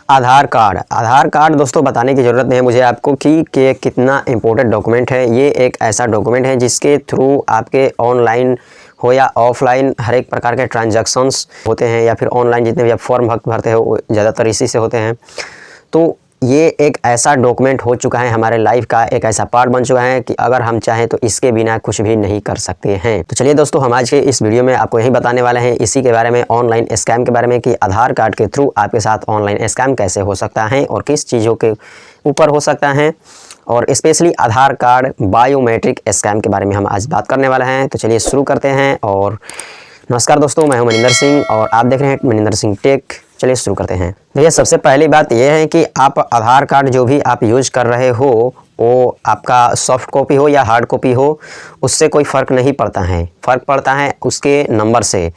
आधार card दोस्तों बताने की ज़रूरत नहीं है मुझे आपको कि कितना इम्पोर्टेंट डॉक्यूमेंट है। ये एक ऐसा डॉक्यूमेंट है जिसके थ्रू आपके ऑनलाइन हो या ऑफलाइन हर एक प्रकार के ट्रांजैक्शंस होते हैं, या फिर ऑनलाइन जितने भी आप फॉर्म भरते हो ज़्यादातर इसी से होते हैं। तो ये एक ऐसा डॉक्यूमेंट हो चुका है, हमारे लाइफ का एक ऐसा पार्ट बन चुका है कि अगर हम चाहें तो इसके बिना कुछ भी नहीं कर सकते हैं। तो चलिए दोस्तों, हम आज के इस वीडियो में आपको यही बताने वाले हैं इसी के बारे में, ऑनलाइन स्कैम के बारे में, कि आधार कार्ड के थ्रू आपके साथ ऑनलाइन स्कैम कैसे हो सकता है और किस चीज़ों के ऊपर हो सकता है, और स्पेशली आधार कार्ड बायोमेट्रिक स्कैम के बारे में हम आज बात करने वाले हैं। तो चलिए शुरू करते हैं। और नमस्कार दोस्तों, मैं हूं मनिंदर सिंह और आप देख रहे हैं मनिंदर सिंह टेक। चलिए शुरू करते हैं। भैया सबसे पहली बात यह है कि आप आधार कार्ड जो भी आप यूज कर रहे हो वो आपका सॉफ्ट कॉपी हो या हार्ड कॉपी हो, उससे कोई फ़र्क नहीं पड़ता है। फ़र्क पड़ता है उसके नंबर से।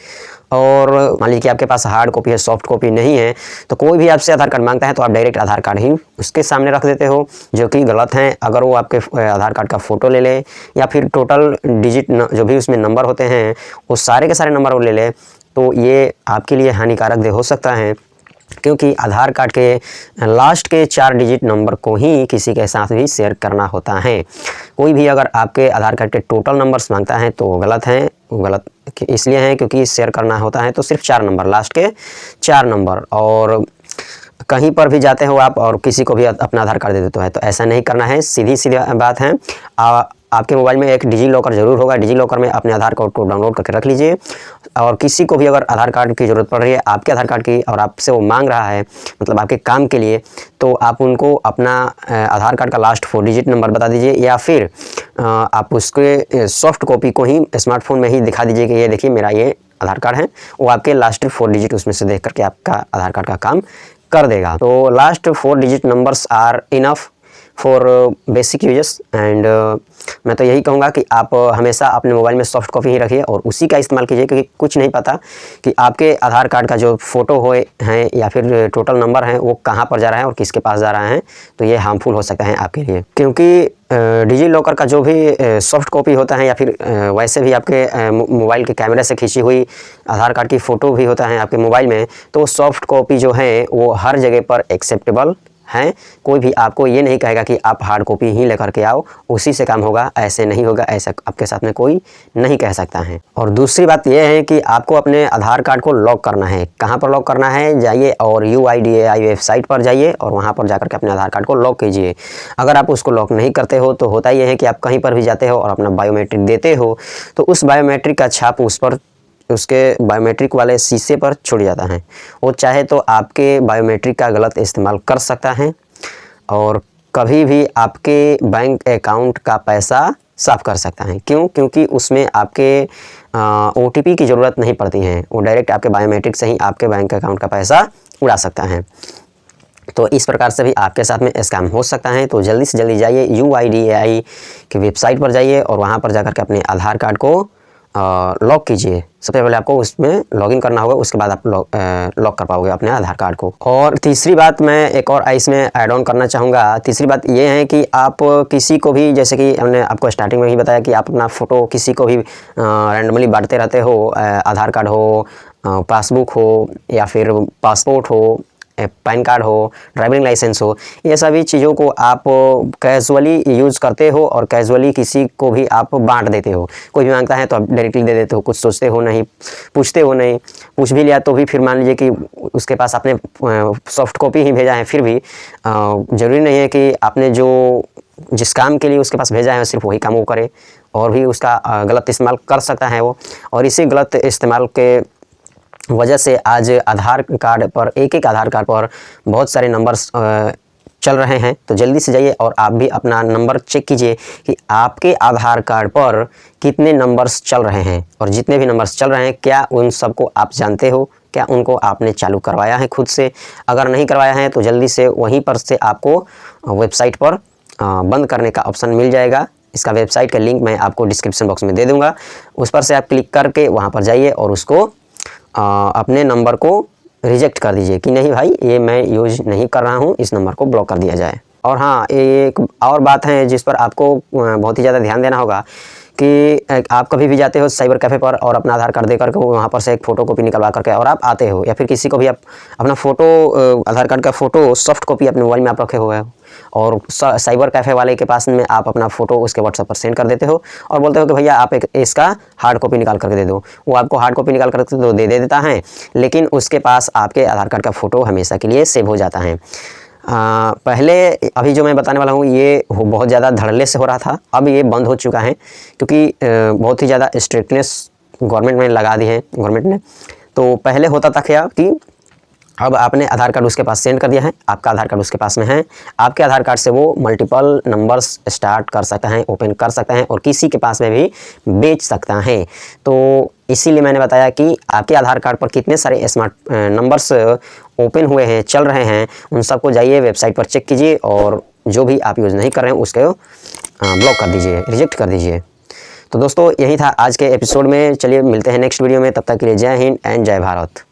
और मान लीजिए कि आपके पास हार्ड कॉपी है, सॉफ्ट कॉपी नहीं है, तो कोई भी आपसे आधार कार्ड मांगता है तो आप डायरेक्ट आधार कार्ड ही उसके सामने रख देते हो, जो कि गलत है। अगर वो आपके आधार कार्ड का फ़ोटो ले ले या फिर टोटल डिजिट जो भी उसमें नंबर होते हैं वो सारे के सारे नंबर वो ले ले, तो ये आपके लिए हानिकारक हो सकता है, क्योंकि आधार कार्ड के लास्ट के 4 डिजिट नंबर को ही किसी के साथ भी शेयर करना होता है। कोई भी अगर आपके आधार कार्ड के टोटल नंबर्स मांगता है तो गलत है। वो गलत इसलिए है क्योंकि शेयर करना होता है तो सिर्फ 4 नंबर, लास्ट के 4 नंबर। और कहीं पर भी जाते हो आप और किसी को भी अपना आधार कार्ड दे देते हो, तो ऐसा नहीं करना है। सीधी बात है। आपके मोबाइल में एक डिजी लॉकर ज़रूर होगा, डिजी लॉकर में अपने आधार कार्ड को डाउनलोड करके रख लीजिए। और किसी को भी अगर आधार कार्ड की ज़रूरत पड़ रही है, आपके आधार कार्ड की, और आपसे वो मांग रहा है मतलब आपके काम के लिए, तो आप उनको अपना आधार कार्ड का लास्ट 4 डिजिट नंबर बता दीजिए, या फिर आप उसके सॉफ्ट कॉपी को ही स्मार्टफोन में ही दिखा दीजिए कि ये देखिए मेरा ये आधार कार्ड है। वो आपके लास्ट 4 डिजिट उसमें से देख करके आपका आधार कार्ड का काम कर देगा। तो last 4 digit numbers are enough for basic uses. And मैं तो यही कहूँगा कि आप हमेशा अपने मोबाइल में सॉफ्ट कॉपी ही रखिए और उसी का इस्तेमाल कीजिए, क्योंकि कुछ नहीं पता कि आपके आधार कार्ड का जो फ़ोटो हो हैं या फिर टोटल नंबर हैं वो कहाँ पर जा रहा है और किसके पास जा रहा है, तो ये हार्मफुल हो सकता है आपके लिए। क्योंकि डिजी लॉकर का जो भी सॉफ्ट कॉपी होता है या फिर वैसे भी आपके मोबाइल के कैमरे से खींची हुई आधार कार्ड की फ़ोटो भी होता है आपके मोबाइल में, तो सॉफ्ट कॉपी जो है वो हर जगह पर एक्सेप्टेबल हैं। कोई भी आपको ये नहीं कहेगा कि आप हार्ड कॉपी ही लेकर के आओ, उसी से काम होगा, ऐसे नहीं होगा, ऐसा आपके साथ में कोई नहीं कह सकता है। और दूसरी बात यह है कि आपको अपने आधार कार्ड को लॉक करना है। कहाँ पर लॉक करना है? जाइए और UIDAI वेबसाइट पर जाइए और वहाँ पर जाकर के अपने आधार कार्ड को लॉक कीजिए। अगर आप उसको लॉक नहीं करते हो तो होता यह है कि आप कहीं पर भी जाते हो और अपना बायोमेट्रिक देते हो तो उस बायोमेट्रिक का छाप उस पर, उसके बायोमेट्रिक वाले शीशे पर छूट जाता है। वो चाहे तो आपके बायोमेट्रिक का गलत इस्तेमाल कर सकता है और कभी भी आपके बैंक अकाउंट का पैसा साफ़ कर सकता है। क्यों? क्योंकि उसमें आपके OTP की ज़रूरत नहीं पड़ती है, वो डायरेक्ट आपके बायोमेट्रिक से ही आपके बैंक अकाउंट का पैसा उड़ा सकता है। तो इस प्रकार से भी आपके साथ में स्कैम हो सकता है। तो जल्दी से जल्दी जाइए UIDAI की वेबसाइट पर जाइए और वहाँ पर जाकर के अपने आधार कार्ड को लॉक कीजिए। सबसे पहले आपको उसमें लॉगिन करना होगा, उसके बाद आप लॉक कर पाओगे अपने आधार कार्ड को। और तीसरी बात मैं एक और इसमें ऐड ऑन करना चाहूँगा। तीसरी बात ये है कि आप किसी को भी, जैसे कि हमने आपको स्टार्टिंग में ही बताया कि आप अपना फ़ोटो किसी को भी रैंडमली बांटते रहते हो, आधार कार्ड हो, पासबुक हो या फिर पासपोर्ट हो, पैन कार्ड हो, ड्राइविंग लाइसेंस हो, ये सभी चीज़ों को आप कैजुअली यूज़ करते हो और कैजुअली किसी को भी आप बांट देते हो। कोई भी मांगता है तो आप डायरेक्टली दे देते हो, कुछ सोचते हो नहीं, पूछते हो नहीं। पूछ भी लिया तो भी फिर मान लीजिए कि उसके पास आपने सॉफ्ट कॉपी ही भेजा है, फिर भी ज़रूरी नहीं है कि आपने जो जिस काम के लिए उसके पास भेजा है सिर्फ वही काम वो करे, और भी उसका गलत इस्तेमाल कर सकता है वो। और इसी गलत इस्तेमाल के वजह से आज आधार कार्ड पर, एक आधार कार्ड पर बहुत सारे नंबर्स चल रहे हैं। तो जल्दी से जाइए और आप भी अपना नंबर चेक कीजिए कि आपके आधार कार्ड पर कितने नंबर्स चल रहे हैं, और जितने भी नंबर्स चल रहे हैं क्या उन सबको आप जानते हो, क्या उनको आपने चालू करवाया है खुद से। अगर नहीं करवाया है तो जल्दी से वहीं पर से आपको वेबसाइट पर बंद करने का ऑप्शन मिल जाएगा। इसका वेबसाइट का लिंक मैं आपको डिस्क्रिप्शन बॉक्स में दे दूँगा, उस पर से आप क्लिक करके वहाँ पर जाइए और उसको अपने नंबर को रिजेक्ट कर दीजिए कि नहीं भाई ये मैं यूज नहीं कर रहा हूँ, इस नंबर को ब्लॉक कर दिया जाए। और हाँ, एक और बात है जिस पर आपको बहुत ही ज़्यादा ध्यान देना होगा कि आप कभी भी जाते हो साइबर कैफ़े पर और अपना आधार कार्ड दे करके वहाँ पर से एक फ़ोटो कॉपी निकलवा करके और आप आते हो, या फिर किसी को भी आप अपना फ़ोटो आधार कार्ड का फ़ोटो सॉफ्ट कॉपी अपने मोबाइल में आप रखे हुए हो और साइबर कैफ़े वाले के पास में आप अपना फ़ोटो उसके व्हाट्सएप पर सेंड कर देते हो और बोलते हो कि भैया आप एक इसका हार्ड कॉपी निकाल करके दे दो। वो आपको हार्ड कॉपी निकाल करके दे देता है, लेकिन उसके पास आपके आधार कार्ड का फ़ोटो हमेशा के लिए सेव हो जाता है। पहले अभी जो मैं बताने वाला हूँ ये बहुत ज़्यादा धड़ल्ले से हो रहा था, अब ये बंद हो चुका है क्योंकि बहुत ही ज़्यादा स्ट्रिक्टनेस गवर्नमेंट ने लगा दी है गवर्नमेंट ने। तो पहले होता था क्या कि अब आपने आधार कार्ड उसके पास सेंड कर दिया है, आपका आधार कार्ड उसके पास में है, आपके आधार कार्ड से वो मल्टीपल नंबर्स स्टार्ट कर सकता है, ओपन कर सकता है और किसी के पास में भी बेच सकता है। तो इसीलिए मैंने बताया कि आपके आधार कार्ड पर कितने सारे स्मार्ट नंबर्स ओपन हुए हैं, चल रहे हैं, उन सबको जाइए वेबसाइट पर चेक कीजिए और जो भी आप यूज़ नहीं कर रहे हैं उसको ब्लॉक कर दीजिए, रिजेक्ट कर दीजिए। तो दोस्तों यही था आज के एपिसोड में, चलिए मिलते हैं नेक्स्ट वीडियो में, तब तक के लिए जय हिंद एंड जय भारत।